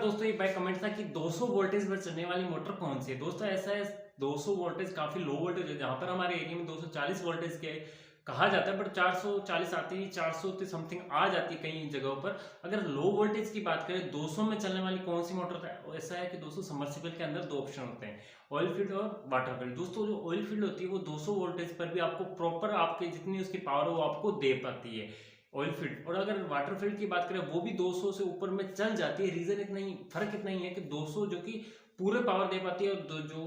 दोस्तों एक बार कमेंट था कि 200 वोल्टेज पर चलने वाली मोटर कौन सी है। दोस्तों ऐसा है 200 वोल्टेज काफी लो वोल्टेज है, जहां पर हमारे एरिया में 240 वोल्टेज के कहा जाता है, बट 440 आती है, 400 के समथिंग आ जाती है कई जगहों पर। अगर लो वोल्टेज की बात करें 200 में चलने वाली कौन सी मोटर है, ऐसा है कि दोस्तों सबमर्सिबल के अंदर दो ऑप्शन होते हैं, ऑयल फील्ड और वाटर फील्ड। दोस्तों जो ऑयल फील्ड होती है वो 200 वोल्टेज पर भी आपको प्रॉपर आपके जितनी उसकी पावर है वो आपको दे पाती है, ऑयल फील्ड। और अगर वाटर फील्ड की बात करें वो भी 200 से ऊपर में चल जाती है। रीजन इतना ही फर्क इतना ही है कि 200 जो कि पूरे पावर दे पाती है, और जो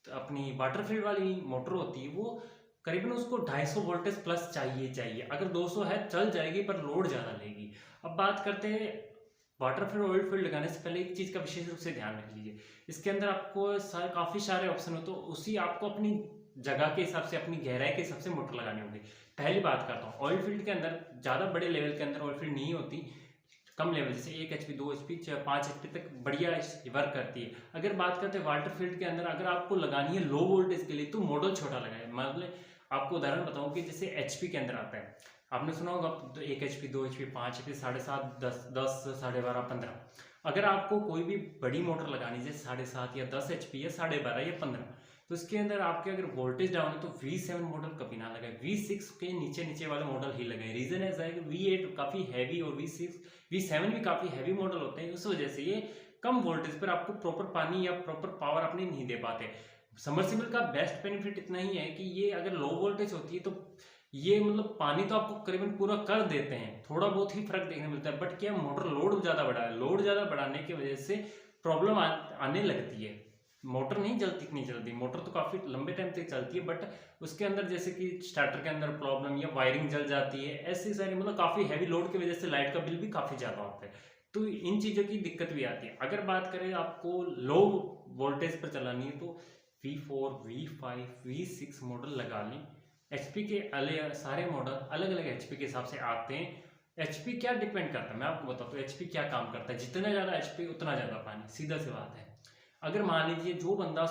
अपनी वाटर फील्ड वाली मोटर होती है वो करीबन उसको 250 वोल्टेज प्लस चाहिए। अगर 200 है चल जाएगी पर लोड ज्यादा लेगी। अब बात करते हैं वाटर फील्ड ऑयल फील्ड लगाने से पहले एक चीज का विशेष रूप से ध्यान रख लीजिए, इसके अंदर आपको काफी सारे ऑप्शन हो, तो उसी आपको अपनी जगह के हिसाब से अपनी गहराई के हिसाब से मोटर लगानी होगी। पहली बात करता हूँ, ऑयल फील्ड के अंदर ज़्यादा बड़े लेवल के अंदर ऑयल फील्ड नहीं होती, कम लेवल जैसे 1 HP 2 HP 5 HP तक बढ़िया वर्क करती है। अगर बात करते हैं वाटर फील्ड के अंदर, अगर आपको लगानी है लो वोल्टेज के लिए तो मॉडल छोटा लगाए। मतलब आपको उदाहरण बताऊं कि जैसे HP के अंदर आता है, आपने सुना होगा 1 HP 2 HP 5 HP 7.5 10 12.5 15। अगर आपको कोई भी बड़ी मोटर लगानी है 7.5 या 10 HP या 12.5 या 15, तो इसके अंदर आपके अगर वोल्टेज डाउन है तो V7 मॉडल कभी ना लगाए, V6 के नीचे वाले मॉडल ही लगाए। रीजन ऐसा है कि V8 काफी हैवी और V7 भी काफी हैवी मॉडल होते हैं, उस वजह से ये कम वोल्टेज पर आपको प्रॉपर पानी या प्रॉपर पावर अपनी नहीं दे पाते। सबमर्सिबल का बेस्ट बेनिफिट इतना ही है कि ये अगर लो वोल्टेज होती है तो ये मतलब पानी तो आपको करीबन पूरा कर देते हैं, थोड़ा बहुत ही फर्क देखने मिलता है, बट क्या मोटर लोड ज्यादा बढ़ा है, लोड ज्यादा बढ़ाने की वजह से प्रॉब्लम आने लगती है। मोटर नहीं जलती इतनी जल्दी, मोटर तो काफी लंबे टाइम तक चलती है, बट उसके अंदर जैसे कि स्टार्टर के अंदर प्रॉब्लम या वायरिंग जल जाती है, ऐसी सारी मतलब काफी हैवी लोड की वजह से लाइट का बिल भी काफी ज्यादा होता है, तो इन चीजों की दिक्कत भी आती है। अगर बात करें आपको लो वोल्टेज पर चलानी है तो V4 V5 V6 मॉडल लगा लें। HP के सारे मॉडल अलग अलग HP के हिसाब से आते हैं। HP क्या डिपेंड करता है मैं आपको बताता हूँ, HP क्या काम करता है, जितना ज्यादा HP उतना ज्यादा पानी, सीधा सी बात है। अगर मान लीजिए जो बंदा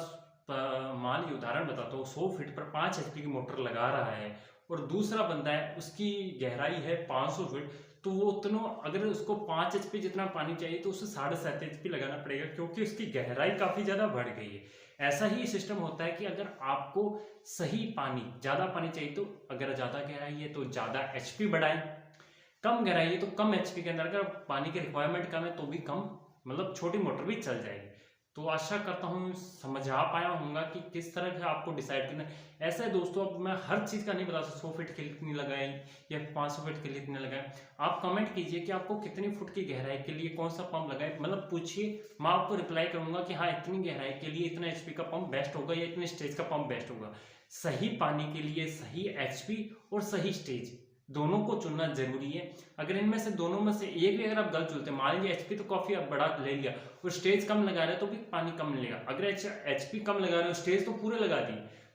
मान लीजिए उदाहरण बताता हूँ 100 फीट पर 5 HP की मोटर लगा रहा है, और दूसरा बंदा है उसकी गहराई है 500 फीट, तो वो उतना अगर उसको 5 HP जितना पानी चाहिए तो उसे 7.5 HP लगाना पड़ेगा, क्योंकि उसकी गहराई काफी ज्यादा बढ़ गई है। ऐसा ही सिस्टम होता है कि अगर आपको सही पानी ज्यादा पानी चाहिए तो अगर ज्यादा गहराई है तो ज्यादा HP बढ़ाएं, कम गहराई है तो कम HP के अंदर, अगर पानी की रिक्वायरमेंट कम है तो भी कम, मतलब छोटी मोटर भी चल जाएगी। तो आशा करता हूँ समझा पाया होगा कि किस तरह से आपको डिसाइड करना है। ऐसा है दोस्तों, अब मैं हर चीज़ का नहीं बता सकता 100 फीट के लिए कितनी लगाएं या 500 फीट के लिए कितने लगाएं। आप कमेंट कीजिए कि आपको कितनी फुट की गहराई के लिए कौन सा पंप लगाए, मतलब पूछिए, मैं आपको रिप्लाई करूंगा कि हाँ इतनी गहराई के लिए इतना HP का पंप बेस्ट होगा या इतने स्टेज का पंप बेस्ट होगा। सही पानी के लिए सही HP और सही स्टेज दोनों को चुनना जरूरी है। अगर इनमें से दोनों में से एक भी अगर आप गलत चुनते हैं, मान लीजिए HP तो काफी बड़ा ले लिया और स्टेज कम लगा रहे हो तो भी पानी कम मिलेगा। अगर HP कम लगा रहे हो स्टेज तो पूरे लगा दी,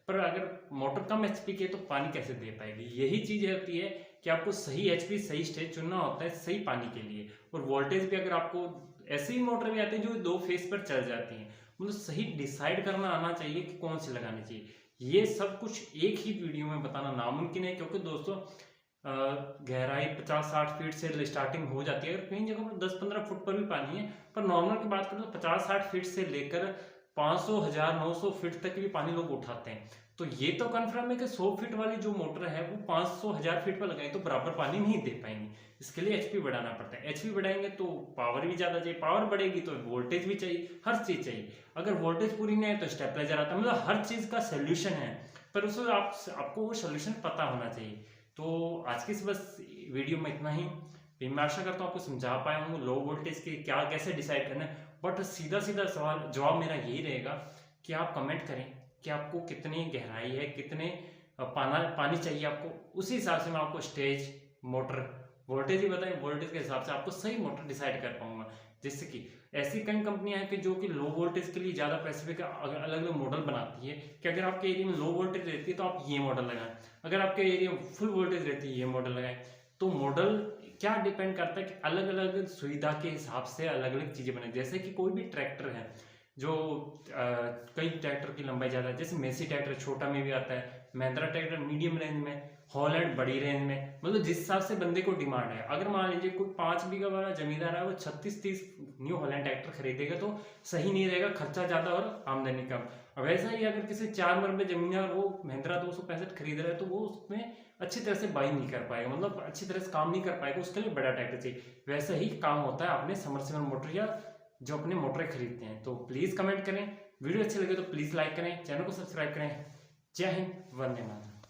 पर अगर मोटर कम HP की है तो पानी कैसे दे पाएगी। यही चीज होती है कि आपको सही HP सही स्टेज चुनना होता है सही पानी के लिए। और वोल्टेज भी अगर आपको ऐसी मोटर भी आती है जो 2 फेज पर चल जाती है, मतलब सही डिसाइड करना आना चाहिए कि कौन सी लगानी चाहिए। ये सब कुछ एक ही वीडियो में बताना नामुमकिन है, क्योंकि दोस्तों गहराई 50-60 फीट से स्टार्टिंग हो जाती है, अगर कई जगह पर 10-15 फुट पर भी पानी है, पर नॉर्मल की बात करें तो 50-60 फीट से लेकर 500 1000 900 फीट तक भी पानी लोग उठाते हैं। तो ये तो कंफर्म है कि 100 फीट वाली जो मोटर है वो 500 1000 फीट पर लगाए तो बराबर पानी नहीं दे पाएंगे, इसके लिए HP बढ़ाना पड़ता है। HP बढ़ाएंगे तो पावर भी ज्यादा चाहिए, पावर बढ़ेगी तो वोल्टेज भी चाहिए, हर चीज चाहिए। अगर वोल्टेज पूरी नहीं है तो स्टेबलाइजर आता है, मतलब हर चीज का सोल्यूशन है, पर उसमें आपको वो सोल्यूशन पता होना चाहिए। तो आज की इस बस वीडियो में इतना ही। मैं आशा करता हूँ आपको समझा पाया हूँ लो वोल्टेज के क्या कैसे डिसाइड करना है, बट सीधा सवाल जवाब मेरा यही रहेगा कि आप कमेंट करें कि आपको कितनी गहराई है, कितने पानी चाहिए आपको, उसी हिसाब से मैं आपको स्टेज मोटर वोल्टेज ही बताएं, वोल्टेज के हिसाब से आपको सही मोटर डिसाइड कर पाऊंगा। जैसे कि ऐसी कई कंपनियां हैं कि जो कि लो वोल्टेज के लिए ज्यादा स्पेसिफिक अलग अलग मॉडल बनाती है कि अगर आपके एरिया में लो वोल्टेज रहती है तो आप ये मॉडल लगाएं, अगर आपके एरिया में फुल वोल्टेज रहती है ये मॉडल लगाएं। तो मॉडल क्या डिपेंड करता है कि अलग अलग सुविधा के हिसाब से अलग अलग चीजें बने। जैसे कि कोई भी ट्रैक्टर है जो कई ट्रैक्टर की लंबाई ज्यादा है, जैसे मेसी ट्रैक्टर छोटा में भी आता है, महिंद्रा ट्रैक्टर मीडियम रेंज में, हॉलैंड बड़ी रेंज में, मतलब जिस हिसाब से बंदे को डिमांड है। अगर मान लीजिए कोई 5 बीघा वाला जमींदार है, वो 36-30 न्यू हॉलैंड ट्रैक्टर खरीदेगा तो सही नहीं रहेगा, खर्चा ज़्यादा और आमदनी कम। वैसा ही अगर किसी 4 मरबे जमीन है और वो महिंद्रा 265 खरीद रहा है तो वो उसमें अच्छी तरह से बाई नहीं कर पाएगा, मतलब अच्छी तरह से काम नहीं कर पाएगा, उसके लिए बड़ा ट्रैक्टर चाहिए। वैसा ही काम होता है अपने समरसेबल मोटर या जो अपने मोटरें खरीदते हैं। तो प्लीज़ कमेंट करें, वीडियो अच्छी लगे तो प्लीज़ लाइक करें, चैनल को सब्सक्राइब करें। जय हिंद, वंदे मातरम।